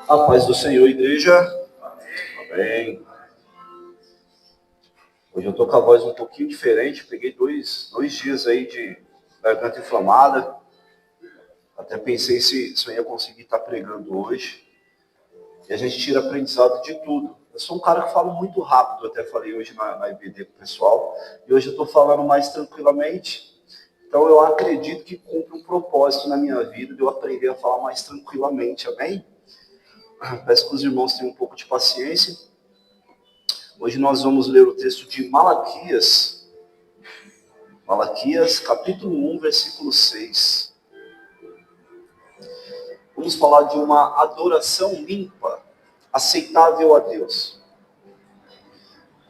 A paz do Senhor, igreja. Amém. Hoje eu tô com a voz um pouquinho diferente. Peguei dois dias aí de garganta inflamada. Até pensei se eu ia conseguir estar pregando hoje. E a gente tira aprendizado de tudo. Eu sou um cara que fala muito rápido, até falei hoje na IBD com o pessoal. E hoje eu estou falando mais tranquilamente. Então eu acredito que cumpre um propósito na minha vida de eu aprender a falar mais tranquilamente, amém? Peço que os irmãos tenham um pouco de paciência. Hoje nós vamos ler o texto de Malaquias. Malaquias, capítulo 1, versículo 6. Vamos falar de uma adoração limpa, aceitável a Deus.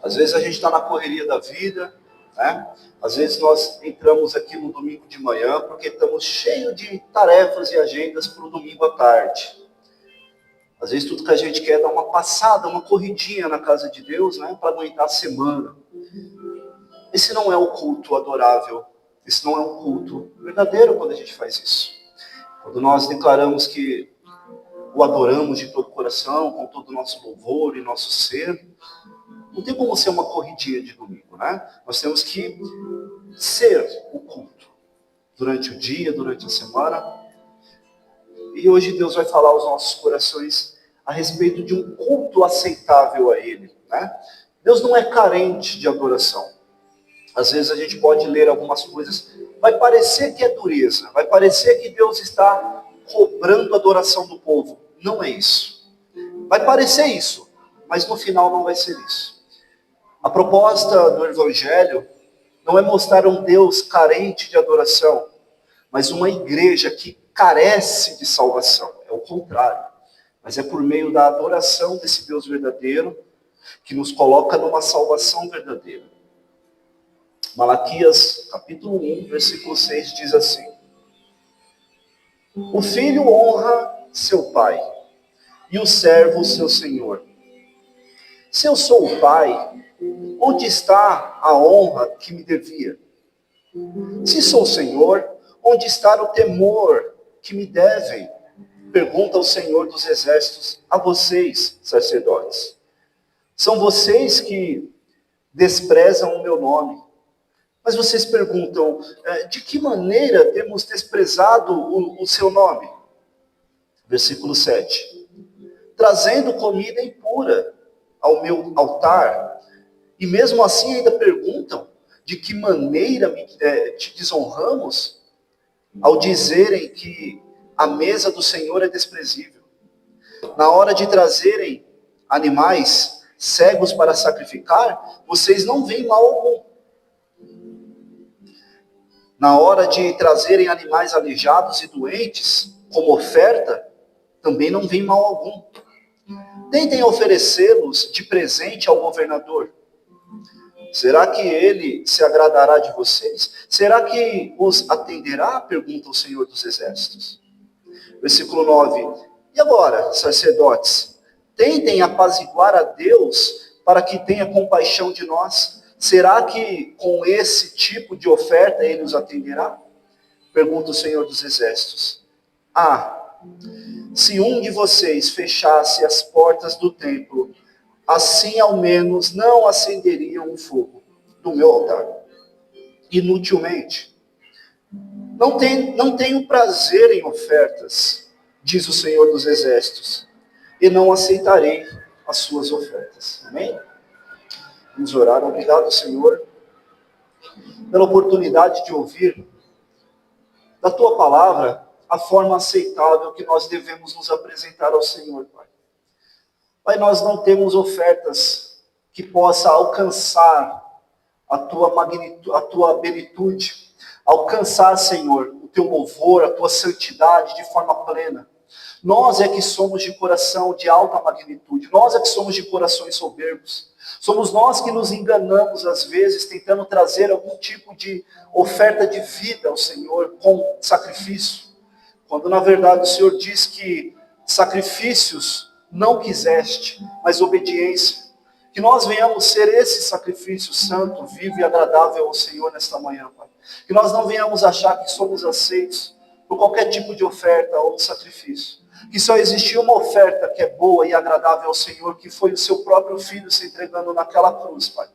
Às vezes a gente está na correria da vida, né? Às vezes nós entramos aqui no domingo de manhã porque estamos cheios de tarefas e agendas para o domingo à tarde. Às vezes tudo que a gente quer é dar uma passada, uma corridinha na casa de Deus, né, para aguentar a semana. Esse não é o culto adorável, esse não é um culto verdadeiro quando a gente faz isso. Quando nós declaramos que o adoramos de todo o coração, com todo o nosso louvor e nosso ser, não tem como ser uma corridinha de domingo, né? Nós temos que ser o culto durante o dia, durante a semana. E hoje Deus vai falar aos nossos corações a respeito de um culto aceitável a Ele, né? Deus não é carente de adoração. Às vezes a gente pode ler algumas coisas, vai parecer que é dureza, vai parecer que Deus está cobrando a adoração do povo. Não é isso. Vai parecer isso, mas no final não vai ser isso. A proposta do Evangelho não é mostrar um Deus carente de adoração, mas uma igreja que carece de salvação. É o contrário. Mas é por meio da adoração desse Deus verdadeiro que nos coloca numa salvação verdadeira. Malaquias, capítulo 1, versículo 6 diz assim: o filho honra seu pai, e o servo seu senhor. Se eu sou o pai, onde está a honra que me devia? Se sou o senhor, onde está o temor que me devem? Pergunta o Senhor dos Exércitos a vocês, sacerdotes. São vocês que desprezam o meu nome. Mas vocês perguntam, de que maneira temos desprezado o seu nome? Versículo 7. Trazendo comida impura ao meu altar, e mesmo assim ainda perguntam, de que maneira te desonramos? Ao dizerem que a mesa do Senhor é desprezível. Na hora de trazerem animais cegos para sacrificar, vocês não veem mal algum. Na hora de trazerem animais aleijados e doentes como oferta, também não veem mal algum. Tentem oferecê-los de presente ao governador. Será que ele se agradará de vocês? Será que os atenderá? Pergunta o Senhor dos Exércitos. Versículo 9. E agora, sacerdotes, tentem apaziguar a Deus para que tenha compaixão de nós. Será que com esse tipo de oferta ele os atenderá? Pergunta o Senhor dos Exércitos. Se um de vocês fechasse as portas do templo, assim ao menos não acenderiam o fogo do meu altar. Inutilmente. Não tenho prazer em ofertas, diz o Senhor dos Exércitos, e não aceitarei as suas ofertas. Amém? Vamos orar. Obrigado, Senhor, pela oportunidade de ouvir da Tua palavra a forma aceitável que nós devemos nos apresentar ao Senhor, Pai. Pai, nós não temos ofertas que possa alcançar a Tua magnitude, a Tua benitude, alcançar, Senhor, o Teu louvor, a Tua santidade de forma plena. Nós é que somos de coração de alta magnitude, nós é que somos de corações soberbos. Somos nós que nos enganamos às vezes, tentando trazer algum tipo de oferta de vida ao Senhor com sacrifício. Quando na verdade o Senhor diz que sacrifícios não quiseste, mas obediência. Que nós venhamos ser esse sacrifício santo, vivo e agradável ao Senhor nesta manhã, Pai. Que nós não venhamos achar que somos aceitos por qualquer tipo de oferta ou de sacrifício. que só existia uma oferta que é boa e agradável ao Senhor, que foi o seu próprio Filho se entregando naquela cruz, Pai.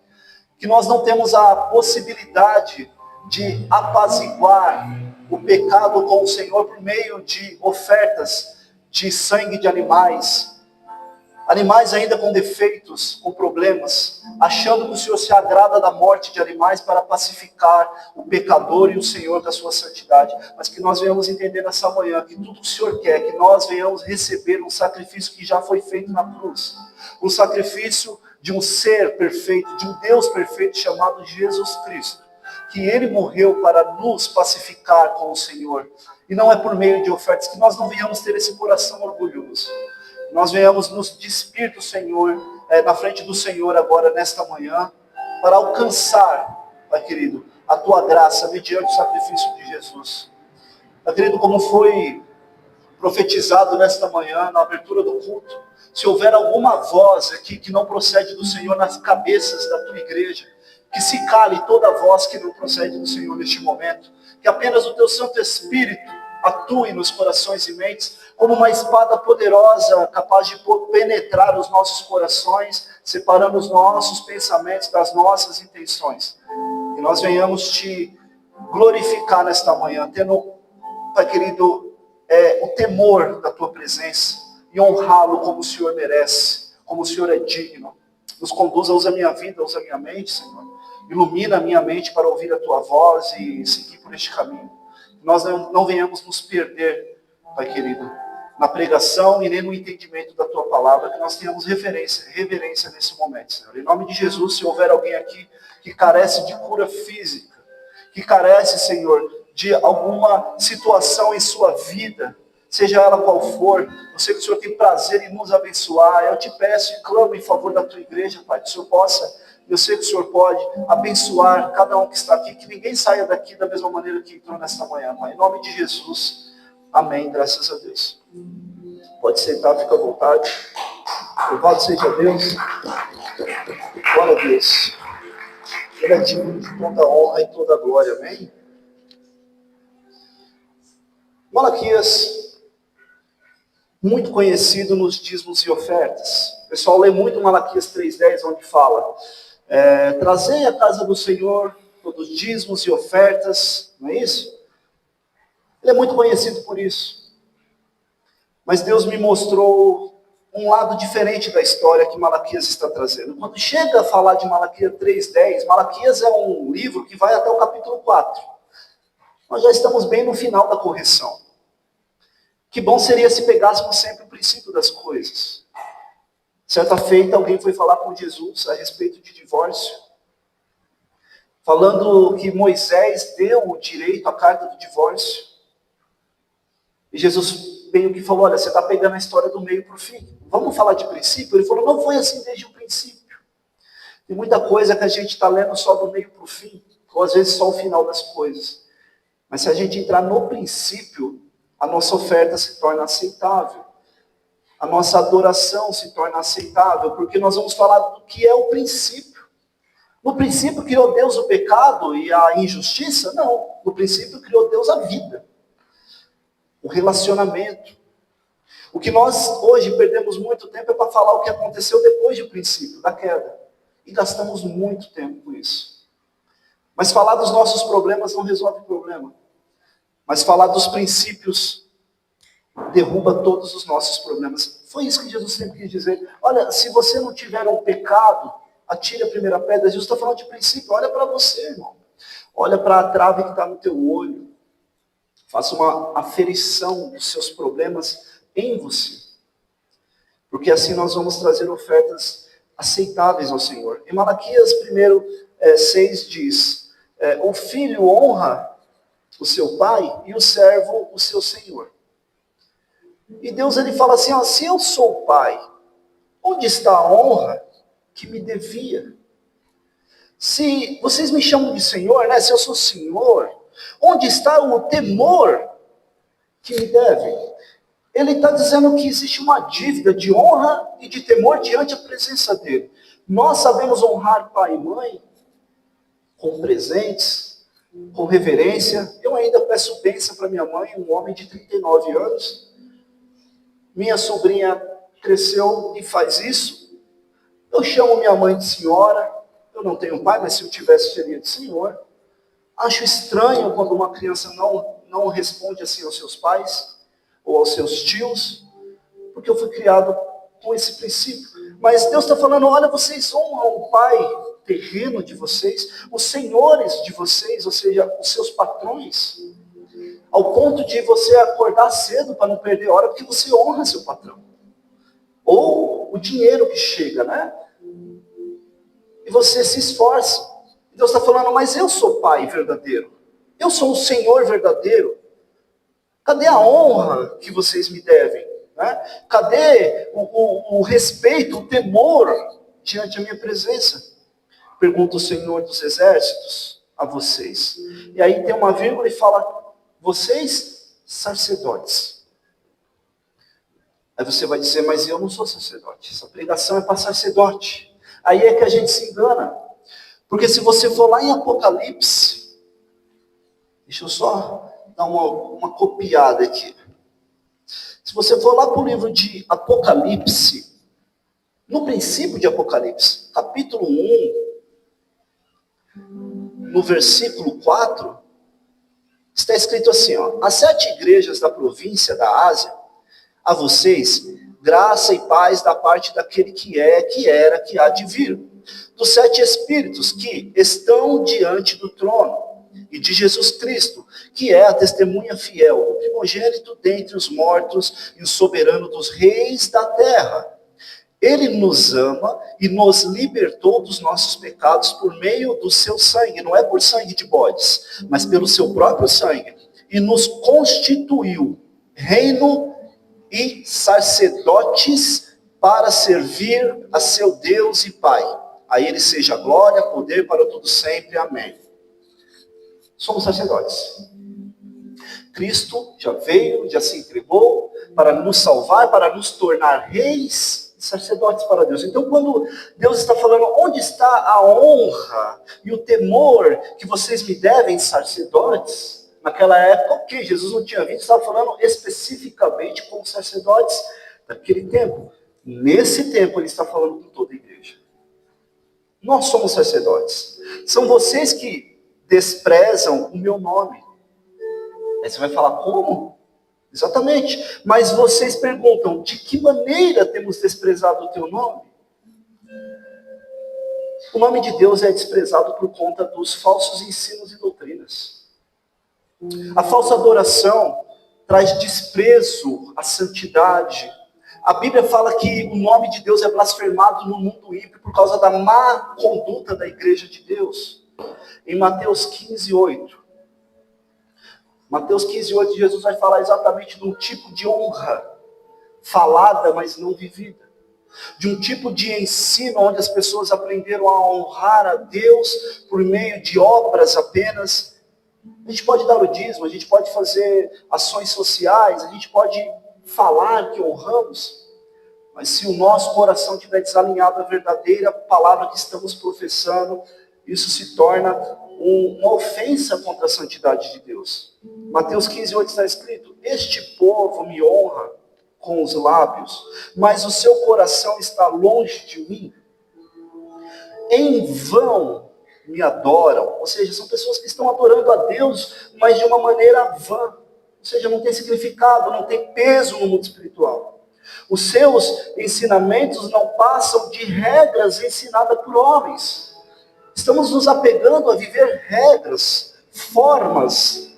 Que nós não temos a possibilidade de apaziguar o pecado com o Senhor por meio de ofertas de sangue de animais, animais ainda com defeitos, com problemas, achando que o Senhor se agrada da morte de animais para pacificar o pecador e o Senhor da sua santidade, mas que nós venhamos entender nessa manhã que tudo que o Senhor quer, que nós venhamos receber um sacrifício que já foi feito na cruz, um sacrifício de um ser perfeito, de um Deus perfeito chamado Jesus Cristo, que Ele morreu para nos pacificar com o Senhor, e não é por meio de ofertas, que nós não venhamos ter esse coração orgulhoso, nós venhamos nos despir do Senhor, na frente do Senhor agora, nesta manhã, para alcançar, Pai querido, a Tua graça mediante o sacrifício de Jesus. Pai querido, como foi profetizado nesta manhã, na abertura do culto, se houver alguma voz aqui que não procede do Senhor nas cabeças da Tua igreja, que se cale toda voz que não procede do Senhor neste momento, que apenas o Teu Santo Espírito atue nos corações e mentes, como uma espada poderosa, capaz de penetrar os nossos corações, separando os nossos pensamentos das nossas intenções. E nós venhamos Te glorificar nesta manhã, tendo, Pai querido, o temor da Tua presença, e honrá-lo como o Senhor merece, como o Senhor é digno. Nos conduza, usa a minha vida, usa a minha mente, Senhor. Ilumina a minha mente para ouvir a Tua voz e seguir por este caminho. Nós não venhamos nos perder, Pai querido, na pregação e nem no entendimento da Tua palavra, que nós tenhamos reverência nesse momento, Senhor. Em nome de Jesus, se houver alguém aqui que carece de cura física, que carece, Senhor, de alguma situação em sua vida, seja ela qual for, eu sei que o Senhor tem prazer em nos abençoar, eu te peço e clamo em favor da Tua igreja, Pai, que o Senhor possa, eu sei que o Senhor pode abençoar cada um que está aqui, que ninguém saia daqui da mesma maneira que entrou nesta manhã, Pai. Em nome de Jesus, amém, graças a Deus. Pode sentar, fica à vontade. Louvado seja Deus. Glória a Deus. Ele é digno de toda honra e toda glória, amém? Malaquias, muito conhecido nos dízimos e ofertas. O pessoal lê muito Malaquias 3,10, onde fala: trazei à casa do Senhor todos os dízimos e ofertas, não é isso? Ele é muito conhecido por isso. Mas Deus me mostrou um lado diferente da história que Malaquias está trazendo. Quando chega a falar de Malaquias 3,10, Malaquias é um livro que vai até o capítulo 4. Nós já estamos bem no final da correção. Que bom seria se pegássemos sempre o princípio das coisas. Certa feita, alguém foi falar com Jesus a respeito de divórcio, falando que Moisés deu o direito à carta do divórcio. E Jesus meio que falou: olha, você está pegando a história do meio para o fim. Vamos falar de princípio? Ele falou: não foi assim desde o princípio. Tem muita coisa que a gente está lendo só do meio para o fim, ou às vezes só o final das coisas. Mas se a gente entrar no princípio, a nossa oferta se torna aceitável. A nossa adoração se torna aceitável, porque nós vamos falar do que é o princípio. No princípio criou Deus o pecado e a injustiça? Não. No princípio criou Deus a vida, o relacionamento. O que nós hoje perdemos muito tempo é para falar o que aconteceu depois do princípio, da queda. E gastamos muito tempo com isso. Mas falar dos nossos problemas não resolve o problema. Mas falar dos princípios derruba todos os nossos problemas. Foi isso que Jesus sempre quis dizer. Olha, se você não tiver um pecado, atire a primeira pedra. Jesus está falando de princípio. Olha para você, irmão. Olha para a trave que está no teu olho. Faça uma aferição dos seus problemas em você. Porque assim nós vamos trazer ofertas aceitáveis ao Senhor. Em Malaquias 1:6 diz: o filho honra o seu pai e o servo o seu senhor. E Deus ele fala assim: ó, se eu sou pai, onde está a honra que me devia? Se vocês me chamam de Senhor, né? Se eu sou Senhor, onde está o temor que me devem? Ele está dizendo que existe uma dívida de honra e de temor diante da presença dele. Nós sabemos honrar pai e mãe com presentes, com reverência. Eu ainda peço bênção para minha mãe, um homem de 39 anos. minha sobrinha cresceu e faz isso, eu chamo minha mãe de senhora, eu não tenho pai, mas se eu tivesse, seria de senhor. Acho estranho quando uma criança não responde assim aos seus pais, ou aos seus tios, porque eu fui criado com esse princípio. Mas Deus está falando, olha, vocês honram o pai terreno de vocês, os senhores de vocês, ou seja, os seus patrões, ao ponto de você acordar cedo para não perder hora, porque você honra seu patrão. Ou o dinheiro que chega, né? E você se esforça. Deus está falando, mas eu sou pai verdadeiro. Eu sou o Senhor verdadeiro. Cadê a honra que vocês me devem? Né? Cadê o respeito, o temor diante da minha presença? Pergunta o Senhor dos Exércitos a vocês. E aí tem uma vírgula e fala, vocês sacerdotes. Aí você vai dizer, mas eu não sou sacerdote. Essa pregação é para sacerdote. Aí é que a gente se engana. Porque se você for lá em Apocalipse, deixa eu só dar uma copiada aqui. Se você for lá para o livro de Apocalipse, no princípio de Apocalipse, capítulo 1, no versículo 4, está escrito assim, ó, as 7 igrejas da província da Ásia, a vocês, graça e paz da parte daquele que é, que era, que há de vir, dos 7 espíritos que estão diante do trono, e de Jesus Cristo, que é a testemunha fiel, o primogênito dentre os mortos e o soberano dos reis da terra. Ele nos ama e nos libertou dos nossos pecados por meio do seu sangue, não é por sangue de bodes, mas pelo seu próprio sangue, e nos constituiu reino e sacerdotes para servir a seu Deus e Pai. A ele seja glória, poder para todo sempre. Amém. Somos sacerdotes. Cristo já veio, já se entregou para nos salvar, para nos tornar reis e sacerdotes para Deus. Então, quando Deus está falando, onde está a honra e o temor que vocês me devem, sacerdotes? Naquela época, ok, Jesus não tinha vindo, estava falando especificamente com os sacerdotes daquele tempo. Nesse tempo, ele está falando com toda a igreja. Nós somos sacerdotes. São vocês que desprezam o meu nome. Aí você vai falar, como? Exatamente. Mas vocês perguntam, de que maneira temos desprezado o teu nome? O nome de Deus é desprezado por conta dos falsos ensinos e doutrinas. A falsa adoração traz desprezo à santidade. A Bíblia fala que o nome de Deus é blasfemado no mundo ímpio por causa da má conduta da igreja de Deus. Em Mateus 15:8. Mateus 15:8, Jesus vai falar exatamente de um tipo de honra falada, mas não vivida. De um tipo de ensino onde as pessoas aprenderam a honrar a Deus por meio de obras apenas. A gente pode dar o dízimo, a gente pode fazer ações sociais, a gente pode falar que honramos, mas se o nosso coração estiver desalinhado à verdadeira palavra que estamos professando, isso se torna uma ofensa contra a santidade de Deus. Mateus 15:8 está escrito, este povo me honra com os lábios, mas o seu coração está longe de mim. Em vão me adoram, ou seja, são pessoas que estão adorando a Deus, mas de uma maneira vã, ou seja, não tem significado, não tem peso no mundo espiritual. Os seus ensinamentos não passam de regras ensinadas por homens. Estamos nos apegando a viver regras, formas,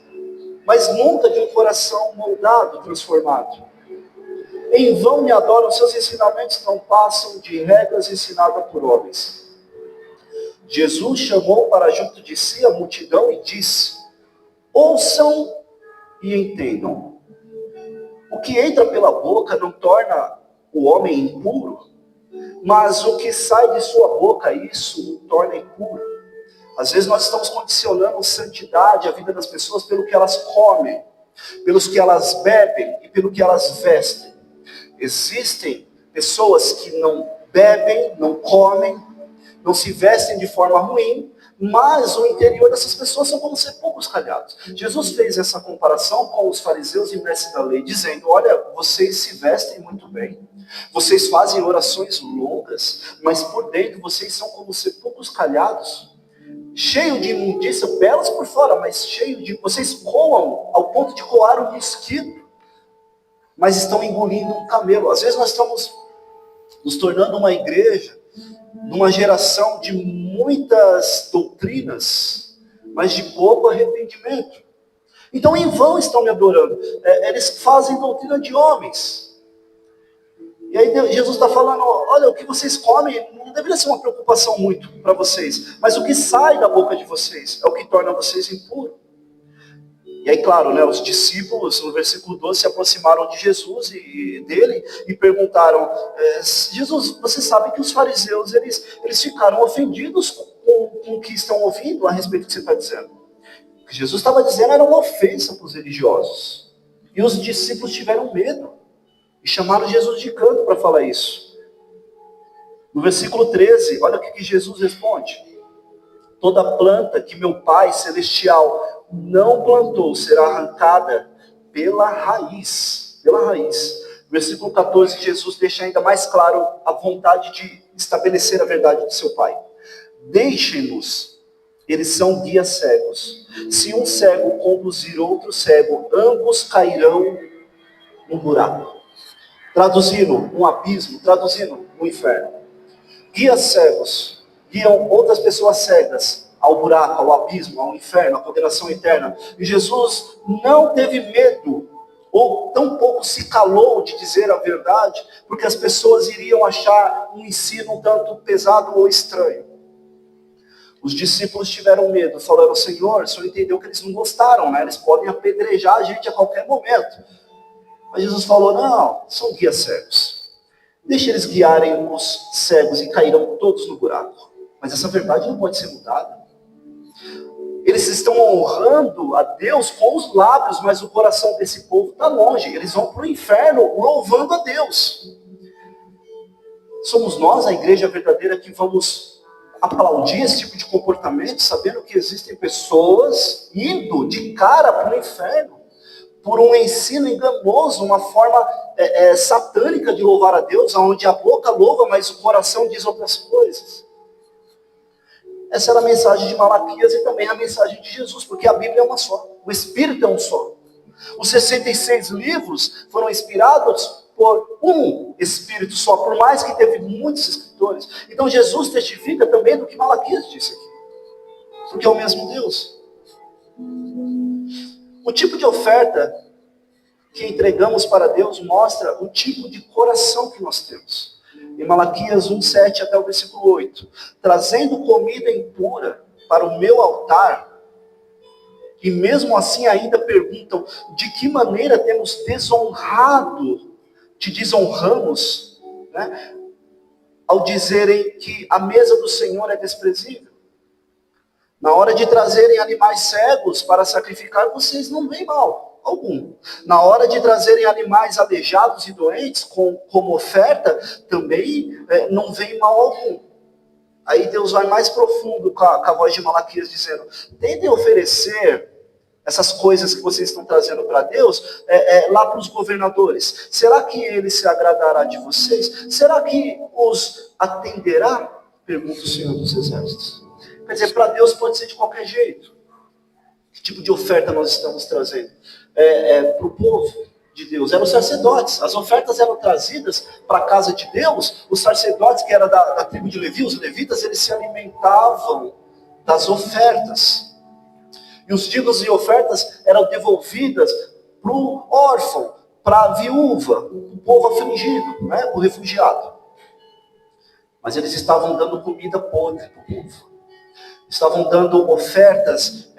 mas nunca de um coração moldado, transformado. Em vão me adoram, seus ensinamentos não passam de regras ensinadas por homens. Jesus chamou para junto de si a multidão e disse, ouçam e entendam. O que entra pela boca não torna o homem impuro, mas o que sai de sua boca, isso o torna impuro. Às vezes nós estamos condicionando santidade, a vida das pessoas, pelo que elas comem, pelos que elas bebem e pelo que elas vestem. Existem pessoas que não bebem, não comem, não se vestem de forma ruim, mas o interior dessas pessoas são como sepulcros calhados. Jesus fez essa comparação com os fariseus e mestres da lei, dizendo, olha, vocês se vestem muito bem, vocês fazem orações longas, mas por dentro vocês são como sepulcros calhados, cheio de imundícia, belos por fora, mas cheio de... Vocês coam ao ponto de coar um mosquito, mas estão engolindo um camelo. Às vezes nós estamos nos tornando uma igreja, numa geração de muitas doutrinas, mas de pouco arrependimento. Então em vão estão me adorando. Eles fazem doutrina de homens. E aí Jesus está falando, olha, o que vocês comem não deveria ser uma preocupação muito para vocês, mas o que sai da boca de vocês é o que torna vocês impuros. E aí, claro, né, os discípulos, no versículo 12, se aproximaram de Jesus e dele e perguntaram, Jesus, você sabe que os fariseus, eles ficaram ofendidos com o que estão ouvindo a respeito do que você está dizendo. O que Jesus estava dizendo era uma ofensa para os religiosos. E os discípulos tiveram medo e chamaram Jesus de canto para falar isso. No versículo 13, olha o que Jesus responde. Toda planta que meu Pai Celestial não plantou será arrancada pela raiz. Pela raiz. Versículo 14, Jesus deixa ainda mais claro a vontade de estabelecer a verdade do seu Pai. Deixem-nos, eles são guias cegos. Se um cego conduzir outro cego, ambos cairão no buraco. Traduzindo, um abismo, traduzindo, um inferno. Guias cegos guiam outras pessoas cegas ao buraco, ao abismo, ao inferno, à condenação eterna. E Jesus não teve medo, ou tampouco se calou de dizer a verdade, porque as pessoas iriam achar um ensino um tanto pesado ou estranho. Os discípulos tiveram medo, falaram, Senhor, o Senhor entendeu que eles não gostaram, né? Eles podem apedrejar a gente a qualquer momento. Mas Jesus falou, não, são guias cegos. Deixa eles guiarem os cegos e cairão todos no buraco. Mas essa verdade não pode ser mudada. Eles estão honrando a Deus com os lábios, mas o coração desse povo está longe. Eles vão para o inferno louvando a Deus. Somos nós, a igreja verdadeira, que vamos aplaudir esse tipo de comportamento, sabendo que existem pessoas indo de cara para o inferno, por um ensino enganoso, uma forma satânica de louvar a Deus, onde a boca louva, mas o coração diz outras coisas. Essa era a mensagem de Malaquias e também a mensagem de Jesus, porque a Bíblia é uma só, o Espírito é um só. Os 66 livros foram inspirados por um Espírito só, por mais que teve muitos escritores. Então Jesus testifica também do que Malaquias disse aqui, porque é o mesmo Deus. O tipo de oferta que entregamos para Deus mostra o tipo de coração que nós temos. Em Malaquias 1:7 até o versículo 8. Trazendo comida impura para o meu altar, e mesmo assim ainda perguntam, de que maneira temos desonrado, te desonramos, né? Ao dizerem que a mesa do Senhor é desprezível. Na hora de trazerem animais cegos para sacrificar, vocês não veem mal algum. Na hora de trazerem animais aleijados e doentes como oferta, também não vem mal algum. Aí Deus vai mais profundo com a voz de Malaquias dizendo, tentem oferecer essas coisas que vocês estão trazendo para Deus lá para os governadores. Será que ele se agradará de vocês? Será que os atenderá? Pergunta o Senhor dos Exércitos. Quer dizer, para Deus pode ser de qualquer jeito. Que tipo de oferta nós estamos trazendo? Para o povo de Deus. Eram os sacerdotes. As ofertas eram trazidas para a casa de Deus. Os sacerdotes, que eram da tribo de Levi, os levitas, eles se alimentavam das ofertas. E os dízimos e ofertas eram devolvidas para o órfão, para a viúva, o povo afligido, né? O refugiado. Mas eles estavam dando comida podre para o povo. Estavam dando ofertas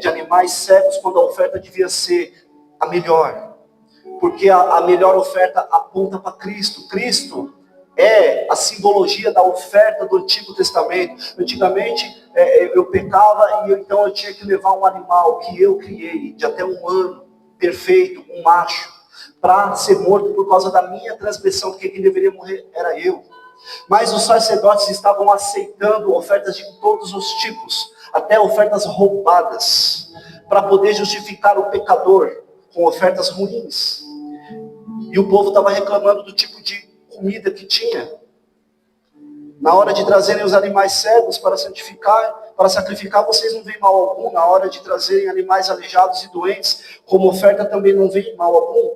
de animais cegos, quando a oferta devia ser a melhor. Porque a melhor oferta aponta para Cristo. Cristo é a simbologia da oferta do Antigo Testamento. Antigamente eu pecava e então eu tinha que levar um animal que eu criei, de até 1 ano, perfeito, um macho, para ser morto por causa da minha transgressão, porque quem deveria morrer era eu. Mas os sacerdotes estavam aceitando ofertas de todos os tipos, até ofertas roubadas, para poder justificar o pecador com ofertas ruins. E o povo estava reclamando do tipo de comida que tinha. Na hora de trazerem os animais cegos para sacrificar, vocês não veem mal algum. Na hora de trazerem animais aleijados e doentes, como oferta, também não vem mal algum.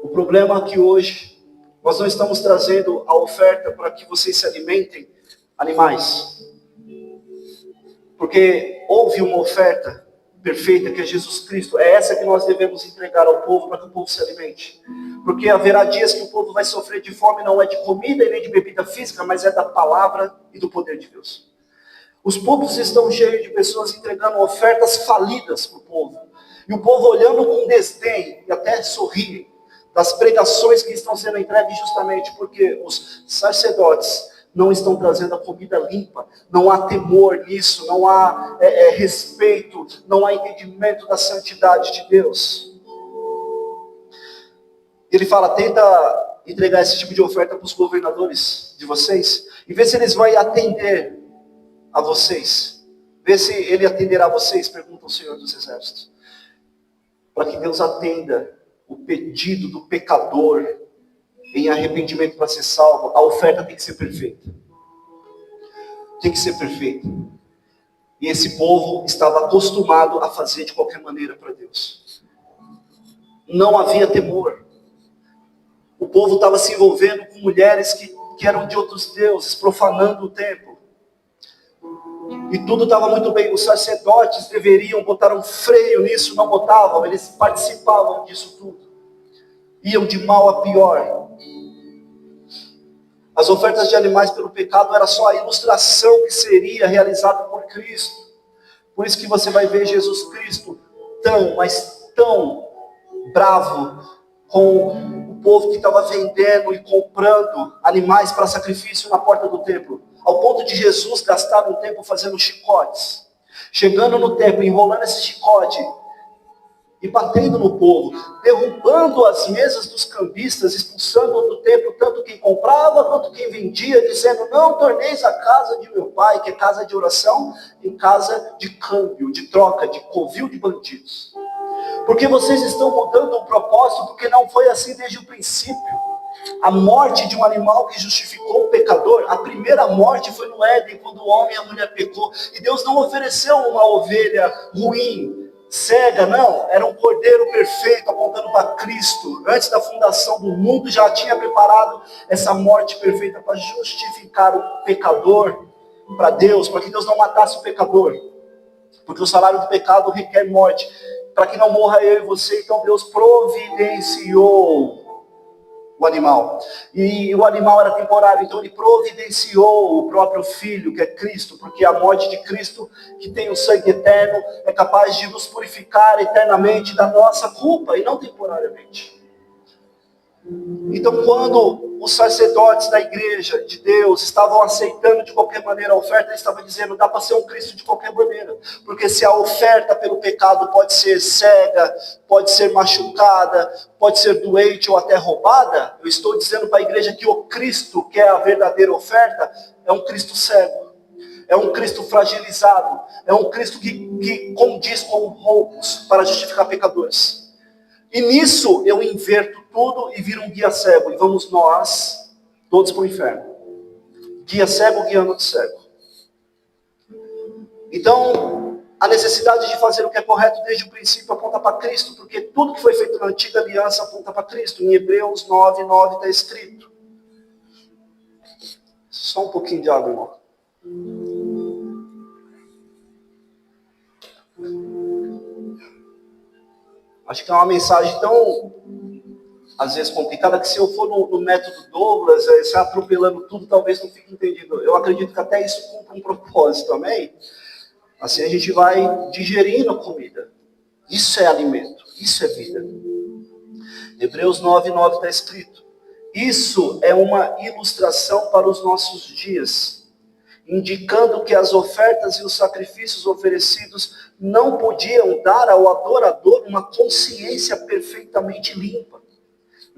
O problema é que hoje, nós não estamos trazendo a oferta para que vocês se alimentem animais. Porque houve uma oferta perfeita, que é Jesus Cristo. É essa que nós devemos entregar ao povo, para que o povo se alimente. Porque haverá dias que o povo vai sofrer de fome, não é de comida e nem de bebida física, mas é da palavra e do poder de Deus. Os púlpitos estão cheios de pessoas entregando ofertas falidas para o povo. E o povo olhando com desdém e até sorriem das pregações que estão sendo entregues, justamente porque os sacerdotes não estão trazendo a comida limpa, não há temor nisso, não há respeito, não há entendimento da santidade de Deus. Ele fala, tenta entregar esse tipo de oferta para os governadores de vocês, e vê se eles vão atender a vocês. Vê se ele atenderá a vocês, pergunta o Senhor dos Exércitos. Para que Deus atenda o pedido do pecador em arrependimento para ser salvo, a oferta tem que ser perfeita. Tem que ser perfeita. E esse povo estava acostumado a fazer de qualquer maneira para Deus. Não havia temor. O povo estava se envolvendo com mulheres que eram de outros deuses, profanando o templo. E tudo estava muito bem. Os sacerdotes deveriam botar um freio nisso, não botavam, eles participavam disso tudo. Iam de mal a pior. As ofertas de animais pelo pecado era só a ilustração que seria realizada por Cristo. Por isso que você vai ver Jesus Cristo tão bravo com o povo que estava vendendo e comprando animais para sacrifício na porta do templo. Ao ponto de Jesus gastar um tempo fazendo chicotes. Chegando no templo, enrolando esse chicote e batendo no povo, derrubando as mesas dos cambistas, expulsando do templo tanto quem comprava quanto quem vendia, dizendo, não torneis a casa de meu pai, que é casa de oração, em casa de câmbio, de troca, de covil de bandidos. Porque vocês estão mudando o propósito, porque não foi assim desde o princípio. A morte de um animal que justificou o pecador, a primeira morte foi no Éden, quando o homem e a mulher pecou, e Deus não ofereceu uma ovelha ruim, cega, não, era um cordeiro perfeito apontando para Cristo. Antes da fundação do mundo já tinha preparado essa morte perfeita para justificar o pecador para Deus, para que Deus não matasse o pecador, porque o salário do pecado requer morte, para que não morra eu e você. Então Deus providenciou o animal, e o animal era temporário, então ele providenciou o próprio Filho, que é Cristo, porque a morte de Cristo, que tem o sangue eterno, é capaz de nos purificar eternamente da nossa culpa, e não temporariamente. Então quando os sacerdotes da igreja de Deus estavam aceitando de qualquer maneira a oferta, eles estavam dizendo, dá para ser um Cristo de qualquer maneira, porque se a oferta pelo pecado pode ser cega, pode ser machucada, pode ser doente ou até roubada, eu estou dizendo para a igreja que o Cristo, que é a verdadeira oferta, é um Cristo cego, é um Cristo fragilizado, é um Cristo que condiz com roubos para justificar pecadores. E nisso eu inverto tudo e viro um guia cego. E vamos nós, todos para o inferno. Guia cego guiando o cego. Então, a necessidade de fazer o que é correto desde o princípio aponta para Cristo. Porque tudo que foi feito na antiga aliança aponta para Cristo. Em Hebreus 9:9 está escrito. Só um pouquinho de água, irmão. Acho que é uma mensagem tão, às vezes, complicada, que se eu for no método Douglas, se atropelando tudo, talvez não fique entendido. Eu acredito que até isso cumpre um propósito, amém? Assim a gente vai digerindo a comida. Isso é alimento, isso é vida. Hebreus 9:9 está escrito. Isso é uma ilustração para os nossos dias, indicando que as ofertas e os sacrifícios oferecidos não podiam dar ao adorador uma consciência perfeitamente limpa.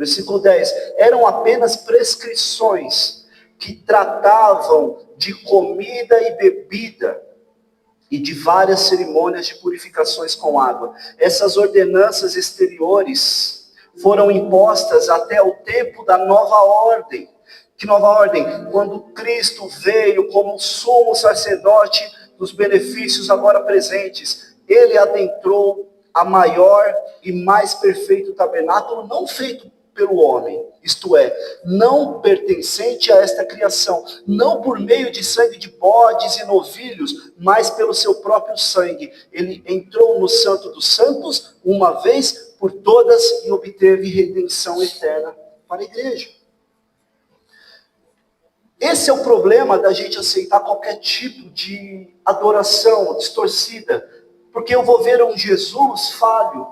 Versículo 10. Eram apenas prescrições que tratavam de comida e bebida e de várias cerimônias de purificações com água. Essas ordenanças exteriores foram impostas até o tempo da nova ordem. Que nova ordem? Quando Cristo veio como sumo sacerdote dos benefícios agora presentes, ele adentrou a maior e mais perfeito tabernáculo, não feito pelo homem, isto é, não pertencente a esta criação, não por meio de sangue de bodes e novilhos, mas pelo seu próprio sangue. Ele entrou no Santo dos Santos uma vez por todas e obteve redenção eterna para a igreja. Esse é o problema da gente aceitar qualquer tipo de adoração distorcida, porque eu vou ver um Jesus falho,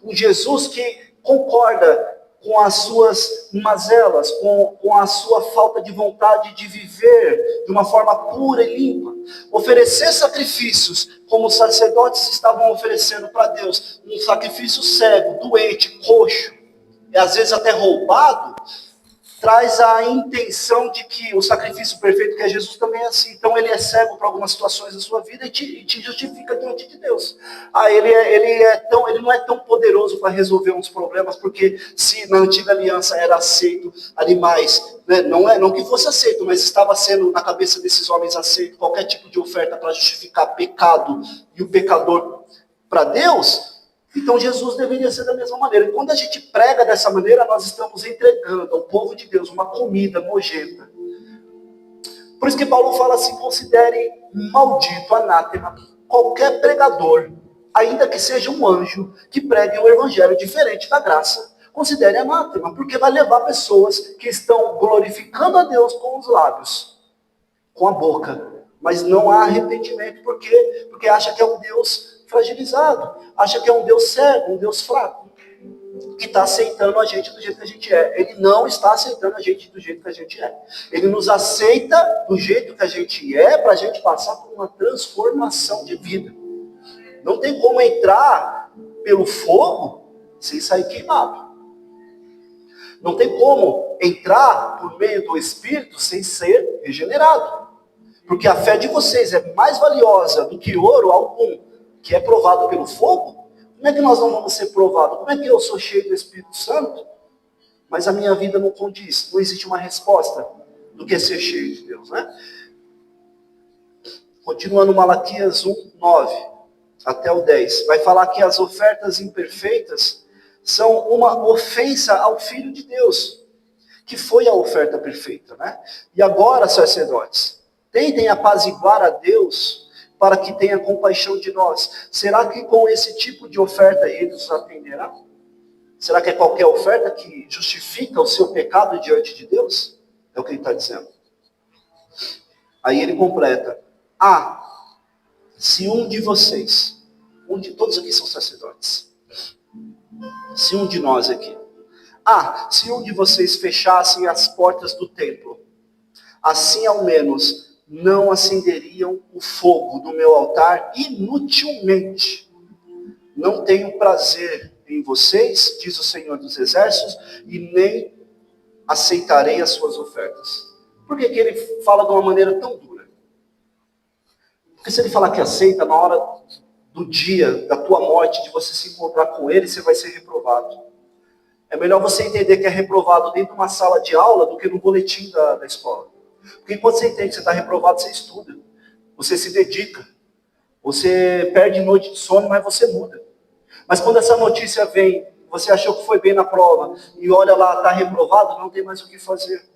um Jesus que concorda com as suas mazelas, com a sua falta de vontade de viver de uma forma pura e limpa. Oferecer sacrifícios, como os sacerdotes estavam oferecendo para Deus, um sacrifício cego, doente, coxo, e às vezes até roubado, traz a intenção de que o sacrifício perfeito que é Jesus também é assim. Então ele é cego para algumas situações da sua vida e te justifica diante de Deus. Ele não é tão poderoso para resolver uns problemas, porque se na antiga aliança era aceito animais, né? Não que fosse aceito, mas estava sendo na cabeça desses homens aceito qualquer tipo de oferta para justificar pecado e o pecador para Deus. Então Jesus deveria ser da mesma maneira. E quando a gente prega dessa maneira, nós estamos entregando ao povo de Deus uma comida nojenta. Por isso que Paulo fala assim: considere maldito, anátema, qualquer pregador, ainda que seja um anjo, que pregue um evangelho diferente da graça. Considere anátema, porque vai levar pessoas que estão glorificando a Deus com os lábios, com a boca, mas não há arrependimento. Por quê? Porque acha que é um Deus fragilizado, acha que é um Deus cego, um Deus fraco, que está aceitando a gente do jeito que a gente é. Ele não está aceitando a gente do jeito que a gente é. Ele nos aceita do jeito que a gente é, para a gente passar por uma transformação de vida. Não tem como entrar pelo fogo sem sair queimado. Não tem como entrar por meio do Espírito sem ser regenerado. Porque a fé de vocês é mais valiosa do que ouro algum, que é provado pelo fogo. Como é que nós não vamos ser provados? Como é que eu sou cheio do Espírito Santo, mas a minha vida não condiz? Não existe uma resposta do que é ser cheio de Deus, né? Continuando Malaquias 1, 9 até o 10. Vai falar que as ofertas imperfeitas são uma ofensa ao Filho de Deus, que foi a oferta perfeita, né? E agora, sacerdotes, tentem apaziguar a Deus para que tenha compaixão de nós. Será que com esse tipo de oferta ele nos atenderá? Será que é qualquer oferta que justifica o seu pecado diante de Deus? É o que ele está dizendo. Aí ele completa: se um de vocês, todos aqui são sacerdotes, se um de nós aqui, se um de vocês fechassem as portas do templo, assim ao menos não acenderiam o fogo do meu altar inutilmente. Não tenho prazer em vocês, diz o Senhor dos Exércitos, e nem aceitarei as suas ofertas. Por que ele fala de uma maneira tão dura? Porque se ele falar que aceita, na hora do dia da tua morte, de você se encontrar com ele, você vai ser reprovado. É melhor você entender que é reprovado dentro de uma sala de aula do que no boletim da escola. Porque enquanto você entende que você está reprovado, você estuda, você se dedica, você perde noite de sono, mas você muda. Mas quando essa notícia vem, você achou que foi bem na prova, e olha lá, está reprovado, não tem mais o que fazer.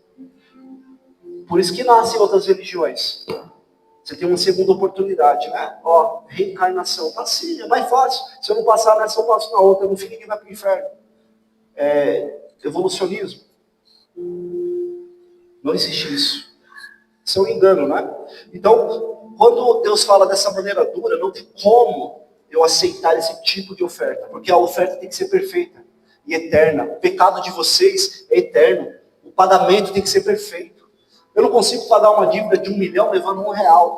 Por isso que nascem outras religiões. Você tem uma segunda oportunidade, né? Reencarnação. Tá sim, é mais fácil. Se eu não passar nessa, eu passo na outra. Não fica ninguém vai para o inferno. Evolucionismo. Não existe isso. Isso é um engano, né? Então, quando Deus fala dessa maneira dura, não tem como eu aceitar esse tipo de oferta. Porque a oferta tem que ser perfeita e eterna. O pecado de vocês é eterno. O pagamento tem que ser perfeito. Eu não consigo pagar uma dívida de 1 milhão levando R$1.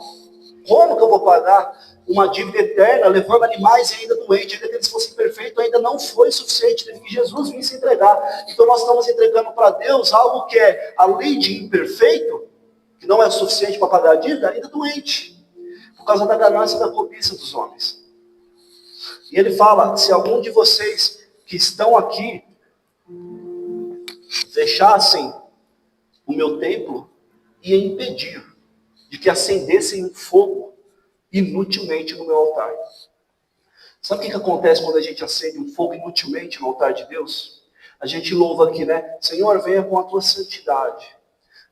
Como que eu vou pagar? uma dívida eterna, levando animais e ainda doente, ainda que eles fossem perfeitos, ainda não foi suficiente, teve que Jesus vir se entregar. Então nós estamos entregando para Deus algo que é, além de imperfeito, que não é o suficiente para pagar a dívida, ainda doente, por causa da ganância e da cobiça dos homens. E ele fala, se algum de vocês que estão aqui fechassem o meu templo, ia impedir de que acendessem um fogo inutilmente no meu altar. Sabe o que acontece quando a gente acende um fogo inutilmente no altar de Deus? A gente louva aqui, né? Senhor, venha com a tua santidade,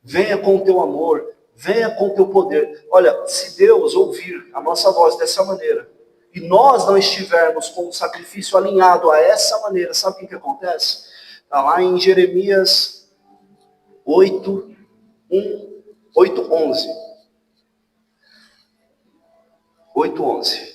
venha com o teu amor, venha com o teu poder. Olha, se Deus ouvir a nossa voz dessa maneira, e nós não estivermos com o sacrifício alinhado a essa maneira, sabe o que acontece? Está lá em Jeremias 8, 11. 8:11.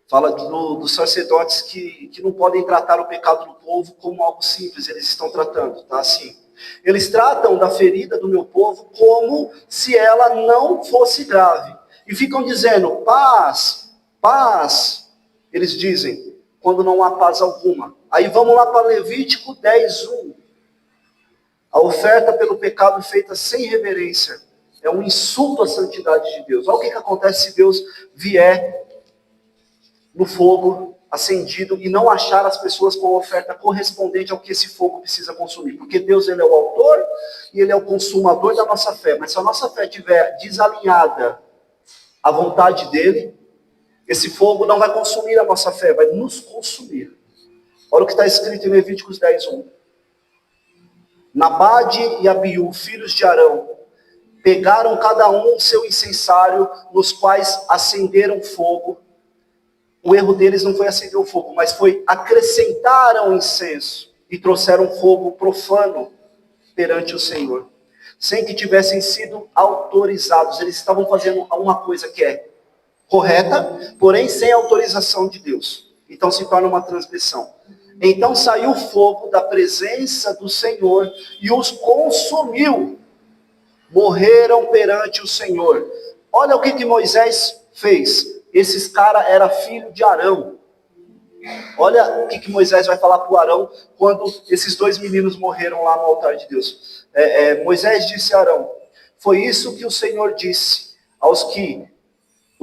Fala dos sacerdotes que não podem tratar o pecado do povo como algo simples, eles estão tratando, tá assim. Eles tratam da ferida do meu povo como se ela não fosse grave. E ficam dizendo, paz, paz, eles dizem, quando não há paz alguma. Aí vamos lá para Levítico 10:1. A oferta pelo pecado feita sem reverência é um insulto à santidade de Deus. Olha o que acontece se Deus vier no fogo acendido e não achar as pessoas com a oferta correspondente ao que esse fogo precisa consumir. Porque Deus, ele é o autor e ele é o consumador da nossa fé. Mas se a nossa fé estiver desalinhada à vontade dele, esse fogo não vai consumir a nossa fé, vai nos consumir. Olha o que está escrito em Levíticos 10:1. Nabade e Abiú, filhos de Arão, pegaram cada um o seu incensário, nos quais acenderam fogo. O erro deles não foi acender o fogo, mas foi acrescentaram incenso e trouxeram fogo profano perante o Senhor, sem que tivessem sido autorizados. Eles estavam fazendo uma coisa que é correta, porém sem autorização de Deus. Então se torna uma transgressão. Então saiu fogo da presença do Senhor e os consumiu. Morreram perante o Senhor. Olha o que Moisés fez. Esses caras eram filho de Arão. Olha o que Moisés vai falar para o Arão quando esses dois meninos morreram lá no altar de Deus. Moisés disse a Arão, foi isso que o Senhor disse, os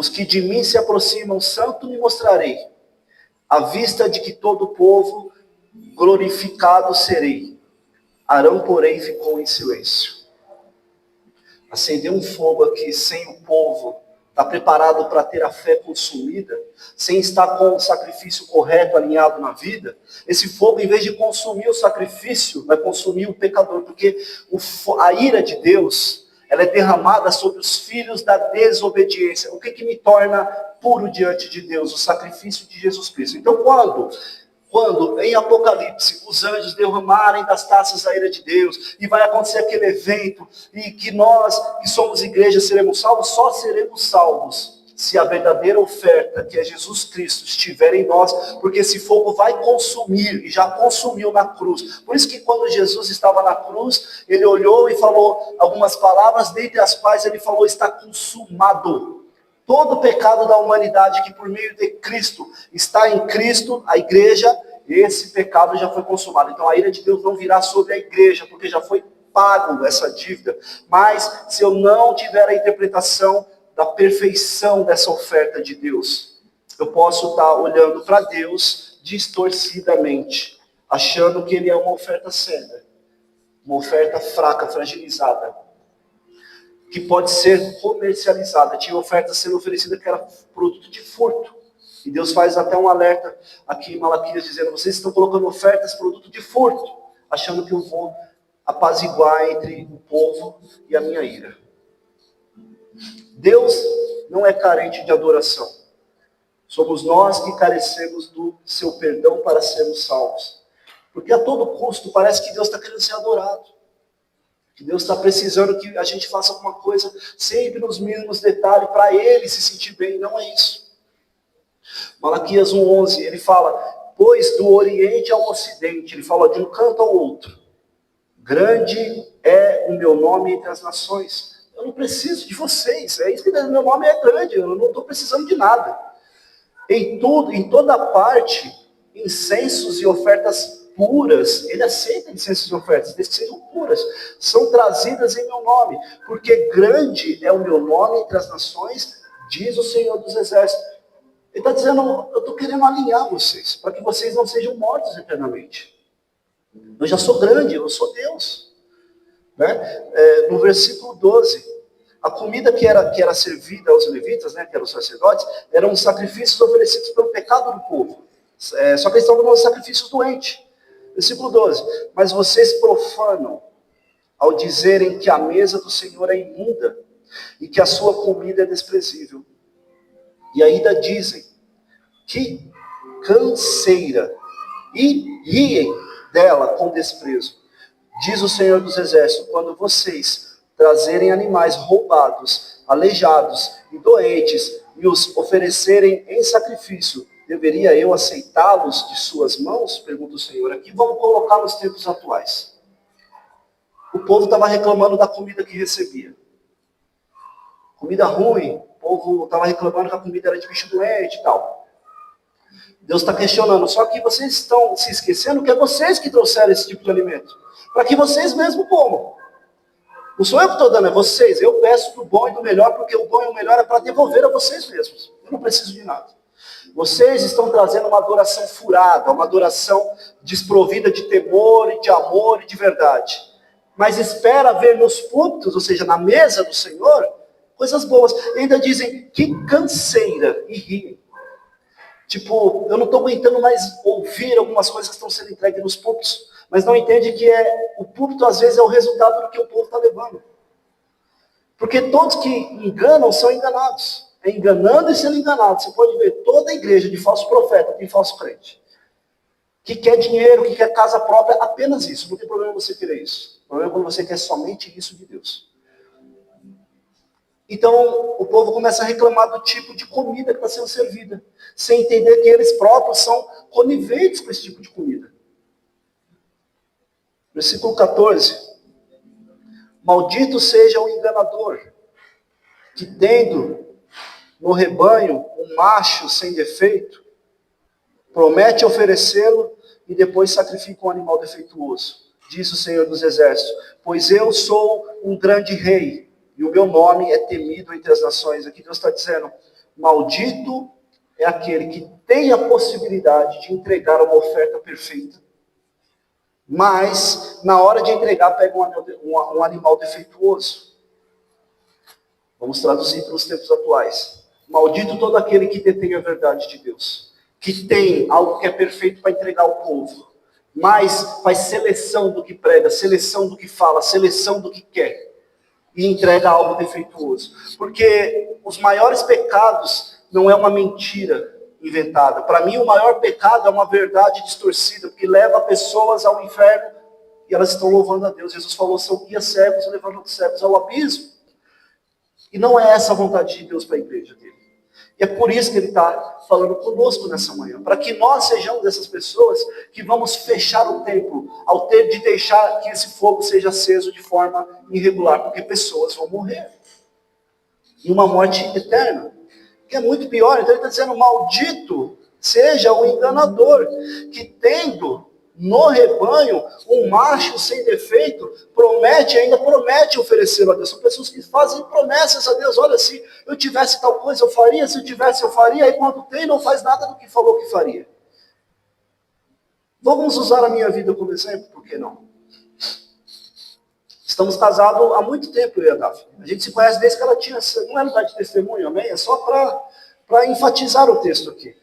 que de mim se aproximam, santo me mostrarei, à vista de que todo o povo glorificado serei. Arão, porém, ficou em silêncio. Acender um fogo aqui sem o povo estar preparado para ter a fé consumida, sem estar com o sacrifício correto alinhado na vida, esse fogo, em vez de consumir o sacrifício, vai consumir o pecador, porque a ira de Deus, ela é derramada sobre os filhos da desobediência. O que me torna puro diante de Deus? O sacrifício de Jesus Cristo. Então, quando em Apocalipse os anjos derramarem das taças a ira de Deus, e vai acontecer aquele evento, e que nós que somos igreja seremos salvos, só seremos salvos se a verdadeira oferta, que é Jesus Cristo, estiver em nós, porque esse fogo vai consumir, e já consumiu na cruz. Por isso que quando Jesus estava na cruz, ele olhou e falou algumas palavras, dentre as quais ele falou, está consumado. Todo o pecado da humanidade que por meio de Cristo está em Cristo, a igreja, esse pecado já foi consumado. Então a ira de Deus não virá sobre a igreja, porque já foi pago essa dívida. Mas se eu não tiver a interpretação da perfeição dessa oferta de Deus, eu posso estar olhando para Deus distorcidamente, achando que ele é uma oferta cega, uma oferta fraca, fragilizada, que pode ser comercializada. Tinha oferta sendo oferecida que era produto de furto. E Deus faz até um alerta aqui em Malaquias, dizendo, vocês estão colocando ofertas produto de furto, achando que eu vou apaziguar entre o povo e a minha ira. Deus não é carente de adoração. Somos nós que carecemos do seu perdão para sermos salvos. Porque a todo custo parece que Deus está querendo ser adorado. Que Deus está precisando que a gente faça alguma coisa sempre nos mínimos detalhes para Ele se sentir bem. Não é isso. Malaquias 1:11, ele fala, pois do Oriente ao Ocidente, ele fala de um canto ao outro. Grande é o meu nome entre as nações. Eu não preciso de vocês. É isso que meu nome é grande. Eu não estou precisando de nada. Em tudo, em toda parte, incensos e ofertas puras. Ele aceita incensos e ofertas, desde que sejam puras. São trazidas em meu nome. Porque grande é o meu nome entre as nações, diz o Senhor dos Exércitos. Ele está dizendo, eu estou querendo alinhar vocês, para que vocês não sejam mortos eternamente. Eu já sou grande, eu sou Deus. Né? No versículo 12, a comida que era servida aos levitas, né, que eram os sacerdotes, eram os sacrifícios oferecidos pelo pecado do povo. Só que eles estavam dando sacrifícios doentes. Versículo 12, mas vocês profanam ao dizerem que a mesa do Senhor é imunda e que a sua comida é desprezível. E ainda dizem, que canseira, e riem dela com desprezo. Diz o Senhor dos Exércitos, quando vocês trazerem animais roubados, aleijados e doentes, e os oferecerem em sacrifício, deveria eu aceitá-los de suas mãos? Pergunta o Senhor. Aqui vamos colocar nos tempos atuais. O povo estava reclamando da comida que recebia. Comida ruim, o povo estava reclamando que a comida era de bicho doente e tal. Deus está questionando, só que vocês estão se esquecendo que é vocês que trouxeram esse tipo de alimento. Para que vocês mesmos comam. Não sou eu que estou dando, é vocês. Eu peço do bom e do melhor, porque o bom e o melhor é para devolver a vocês mesmos. Eu não preciso de nada. Vocês estão trazendo uma adoração furada, uma adoração desprovida de temor e de amor e de verdade. Mas espera ver nos púlpitos, ou seja, na mesa do Senhor, coisas boas. E ainda dizem, que canseira, e riem. Tipo, eu não estou aguentando mais ouvir algumas coisas que estão sendo entregues nos púlpitos, mas não entende que o púlpito às vezes é o resultado do que o povo está levando. Porque todos que enganam são enganados. É enganando e sendo enganado. Você pode ver toda a igreja de falso profeta, tem falso crente. Que quer dinheiro, que quer casa própria, apenas isso. Não tem problema você querer isso. O problema é quando você quer somente isso de Deus. Então, o povo começa a reclamar do tipo de comida que está sendo servida, sem entender que eles próprios são coniventes com esse tipo de comida. Versículo 14. Maldito seja o enganador, que tendo no rebanho um macho sem defeito, promete oferecê-lo e depois sacrifica um animal defeituoso. Diz o Senhor dos Exércitos, pois eu sou um grande rei, e o meu nome é temido entre as nações. Aqui Deus está dizendo, maldito é aquele que tem a possibilidade de entregar uma oferta perfeita, mas na hora de entregar pega um animal defeituoso. Vamos traduzir para os tempos atuais. Maldito todo aquele que detém a verdade de Deus, que tem algo que é perfeito para entregar ao povo, mas faz seleção do que prega, seleção do que fala, seleção do que quer, e entrega algo defeituoso. Porque os maiores pecados não é uma mentira inventada. Para mim, o maior pecado é uma verdade distorcida, porque leva pessoas ao inferno e elas estão louvando a Deus. Jesus falou, são guias cegos levando os cegos ao abismo. E não é essa a vontade de Deus para a igreja dele. E é por isso que ele está falando conosco nessa manhã. Para que nós sejamos essas pessoas que vamos fechar o templo ao ter de deixar que esse fogo seja aceso de forma irregular. Porque pessoas vão morrer. E uma morte eterna. Que é muito pior. Então ele está dizendo, maldito seja o enganador, que tendo no rebanho um macho sem defeito, ainda promete oferecê-lo a Deus. São pessoas que fazem promessas a Deus. Olha, se eu tivesse tal coisa, eu faria. Se eu tivesse, eu faria. Aí quando tem, não faz nada do que falou que faria. Vamos usar a minha vida como exemplo, por que não? Estamos casados há muito tempo, eu e a Daphne. A gente se conhece desde que ela tinha... Não é lugar de testemunho, amém? É só para enfatizar o texto aqui.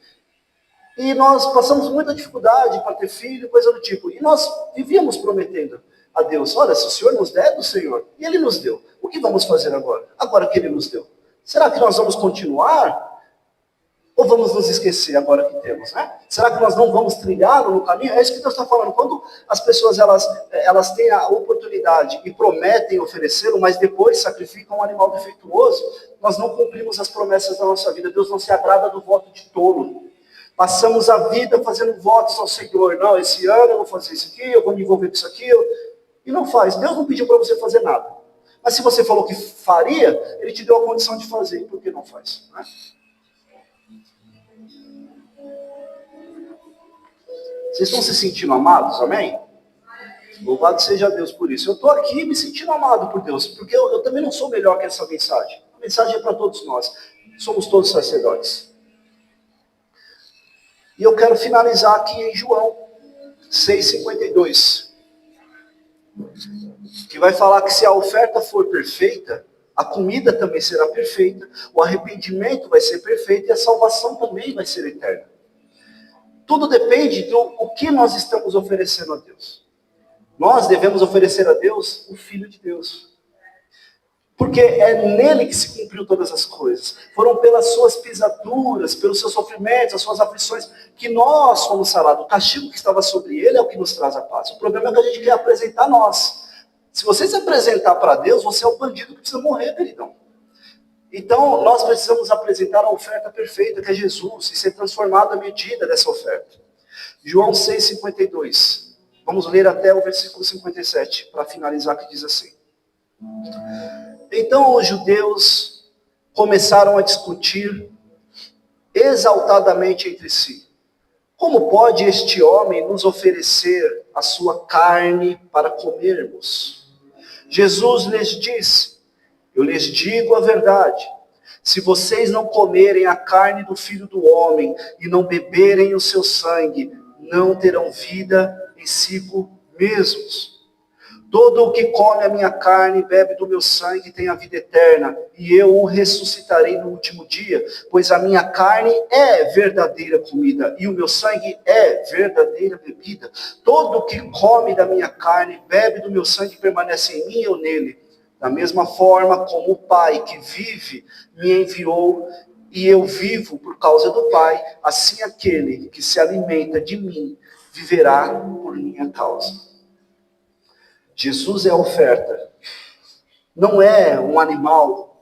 E nós passamos muita dificuldade para ter filho, coisa do tipo. E nós vivíamos prometendo a Deus, olha, se o Senhor nos der, é do Senhor. E Ele nos deu. O que vamos fazer agora? Agora que Ele nos deu. Será que nós vamos continuar? Ou vamos nos esquecer agora que temos, né? Será que nós não vamos trilhar no caminho? É isso que Deus está falando. Quando as pessoas elas têm a oportunidade e prometem oferecê-lo, mas depois sacrificam um animal defeituoso, nós não cumprimos as promessas da nossa vida. Deus não se agrada do voto de tolo. Passamos a vida fazendo votos ao Senhor. Não, esse ano eu vou fazer isso aqui, eu vou me envolver com isso aqui. E não faz. Deus não pediu para você fazer nada. Mas se você falou que faria, ele te deu a condição de fazer. E por que não faz? Né? Vocês estão se sentindo amados? Amém? Louvado seja Deus por isso. Eu estou aqui me sentindo amado por Deus, porque eu também não sou melhor que essa mensagem. A mensagem é para todos nós. Somos todos sacerdotes. E eu quero finalizar aqui em João 6,52. Que vai falar que se a oferta for perfeita, a comida também será perfeita, o arrependimento vai ser perfeito e a salvação também vai ser eterna. Tudo depende do que nós estamos oferecendo a Deus. Nós devemos oferecer a Deus o Filho de Deus. Porque é nele que se cumpriu todas as coisas. Foram pelas suas pisaduras, pelos seus sofrimentos, as suas aflições, que nós fomos sarados. O castigo que estava sobre ele é o que nos traz a paz. O problema é que a gente quer apresentar nós. Se você se apresentar para Deus, você é o bandido que precisa morrer, queridão. Então, nós precisamos apresentar a oferta perfeita, que é Jesus, e ser transformado à medida dessa oferta. João 6,52. Vamos ler até o versículo 57, para finalizar, que diz assim. Então os judeus começaram a discutir exaltadamente entre si. Como pode este homem nos oferecer a sua carne para comermos? Jesus lhes disse, eu lhes digo a verdade, se vocês não comerem a carne do Filho do Homem e não beberem o seu sangue, não terão vida em si mesmos. Todo o que come a minha carne e bebe do meu sangue tem a vida eterna, e eu o ressuscitarei no último dia, pois a minha carne é verdadeira comida, e o meu sangue é verdadeira bebida. Todo o que come da minha carne e bebe do meu sangue permanece em mim e eu nele. Da mesma forma como o Pai que vive me enviou, e eu vivo por causa do Pai, assim aquele que se alimenta de mim viverá por minha causa. Jesus é a oferta. Não é um animal,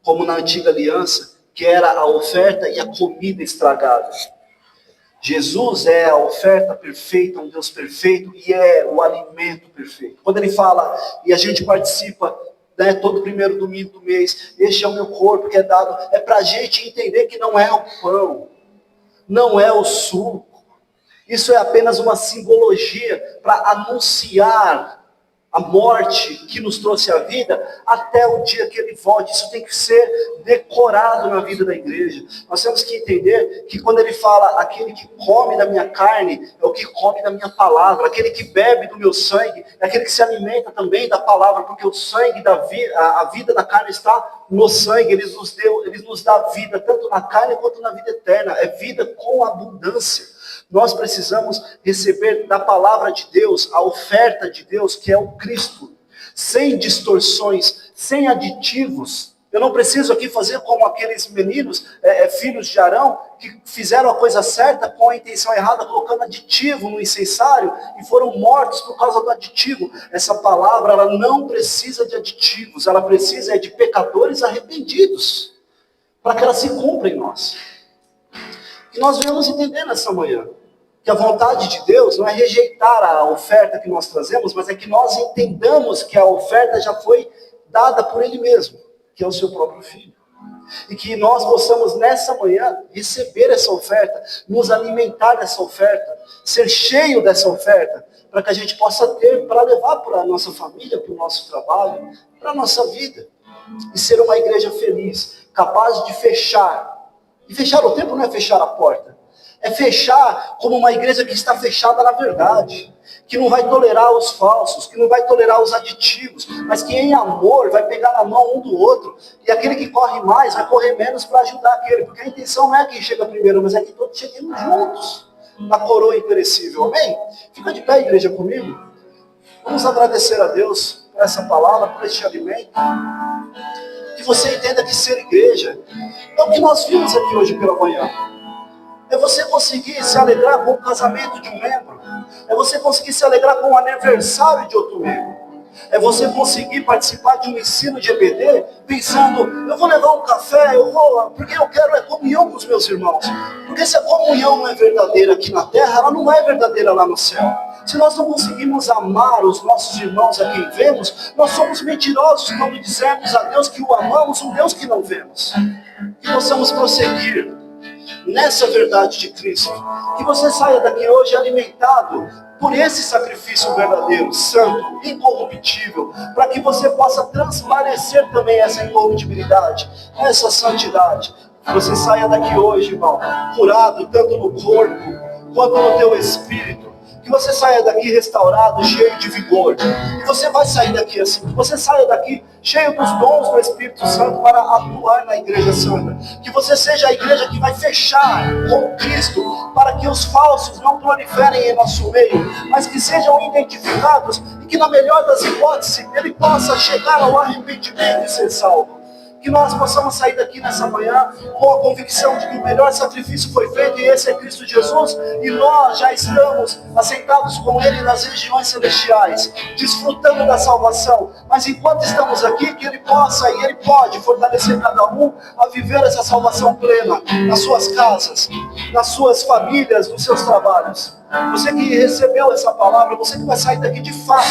como na antiga aliança, que era a oferta e a comida estragada. Jesus é a oferta perfeita, um Deus perfeito, e é o alimento perfeito. Quando ele fala, e a gente participa, né, todo primeiro domingo do mês, este é o meu corpo que é dado, é para a gente entender que não é o pão, não é o suco. Isso é apenas uma simbologia para anunciar a morte que nos trouxe a vida, até o dia que ele volte. Isso tem que ser decorado na vida da igreja. Nós temos que entender que quando ele fala, aquele que come da minha carne, é o que come da minha palavra, aquele que bebe do meu sangue, é aquele que se alimenta também da palavra, porque o sangue da vida, a vida da carne está no sangue, ele nos dá vida, tanto na carne quanto na vida eterna, é vida com abundância. Nós precisamos receber da palavra de Deus, a oferta de Deus, que é o Cristo, sem distorções, sem aditivos. Eu não preciso aqui fazer como aqueles meninos, filhos de Arão, que fizeram a coisa certa com a intenção errada, colocando aditivo no incensário, e foram mortos por causa do aditivo. Essa palavra, ela não precisa de aditivos, ela precisa de pecadores arrependidos, para que ela se cumpra em nós. E nós viemos entender nessa manhã que a vontade de Deus não é rejeitar a oferta que nós trazemos, mas é que nós entendamos que a oferta já foi dada por Ele mesmo, que é o seu próprio Filho. E que nós possamos nessa manhã receber essa oferta, nos alimentar dessa oferta, ser cheio dessa oferta, para que a gente possa ter para levar para a nossa família, para o nosso trabalho, para a nossa vida. E ser uma igreja feliz, capaz de fechar. E fechar o tempo não é fechar a porta. É fechar como uma igreja que está fechada na verdade. Que não vai tolerar os falsos, que não vai tolerar os aditivos, mas que em amor vai pegar na mão um do outro. E aquele que corre mais vai correr menos para ajudar aquele. Porque a intenção não é quem chega primeiro, mas é que todos cheguemos juntos na coroa imperecível. Amém? Fica de pé, igreja, comigo. Vamos agradecer a Deus por essa palavra, por este alimento. Que você entenda que ser igreja é o que nós vimos aqui hoje pela manhã. É você conseguir se alegrar com o casamento de um membro. É você conseguir se alegrar com o aniversário de outro membro. É você conseguir participar de um ensino de EBD pensando, eu vou levar um café, porque eu quero comunhão com os meus irmãos. Porque se a comunhão não é verdadeira aqui na terra, ela não é verdadeira lá no céu. Se nós não conseguimos amar os nossos irmãos a quem vemos, nós somos mentirosos quando dizemos a Deus que o amamos, um Deus que não vemos. Que possamos prosseguir nessa verdade de Cristo. Que você saia daqui hoje alimentado por esse sacrifício verdadeiro, santo, incorruptível, para que você possa transparecer também essa incorruptibilidade, essa santidade. Que você saia daqui hoje, irmão, curado tanto no corpo quanto no teu espírito. Que você saia daqui restaurado, cheio de vigor. Que você vai sair daqui assim. Que você saia daqui cheio dos dons do Espírito Santo para atuar na igreja santa. Que você seja a igreja que vai fechar com Cristo, para que os falsos não proliferem em nosso meio, mas que sejam identificados e que, na melhor das hipóteses, ele possa chegar ao arrependimento e ser salvo. Que nós possamos sair daqui nessa manhã com a convicção de que o melhor sacrifício foi feito, e esse é Cristo Jesus, e nós já estamos assentados com Ele nas regiões celestiais, desfrutando da salvação. Mas enquanto estamos aqui, que Ele possa e Ele pode fortalecer cada um a viver essa salvação plena nas suas casas, nas suas famílias, nos seus trabalhos. Você que recebeu essa palavra, você que vai sair daqui de fato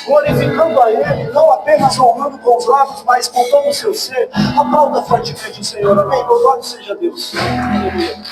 glorificando a Ele, não apenas honrando com os lábios, mas com todo o seu ser. Aplauda fortemente o Senhor, amém? Louvado seja Deus. Aleluia.